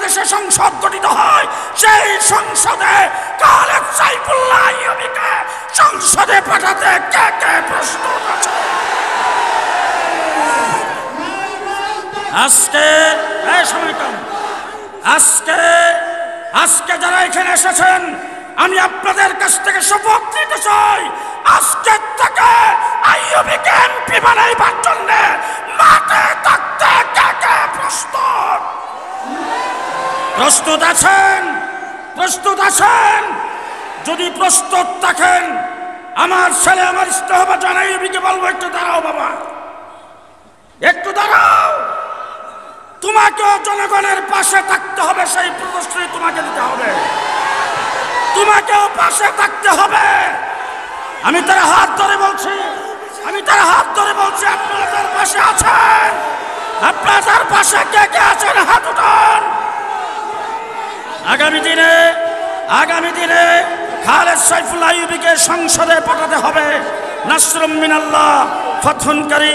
বাংলাদেশে সংসদ গঠিত হয়, সেই সংসদে খালেদ সাইফুল্লাহ আইয়ুবীকে সংসদে পাঠাতে কে কে প্রস্তুত আছে? আজকে যারা এখানে এসেছেন, আমি আপনাদের কাছ থেকে শপথ নিতে চাই, আজকে থেকে আইয়ুবীকে এমপি বানাইবার জন্য মাঠে থাকতে কে কে প্রস্তুত? প্রস্তুত আছেন? প্রস্তুত আছেন? যদি প্রস্তুত থাকেন, আমার ছেলে আমার ইস্তেহাবাজান আইয়ুবীকে বলবো, একটু দাঁড়াও বাবা, একটু দাঁড়াও। তোমাকেও জনগণের পাশে থাকতে হবে, সেই প্রতিশ্রুতি তোমাকে দিতে হবে, তোমাকেও পাশে থাকতে হবে। আমি তার হাত ধরে বলছি, আপনারা তার পাশে আছেন? আপনারা তার পাশে কে কে আছেন? হাত উঠান। আগামী দিনে খালেদ সাইফুল্লাহ আইয়ুবীকে সংসদে পাঠাতে হবে। নাসরুম মিনাল্লাহ, ফাতহুন কারীম।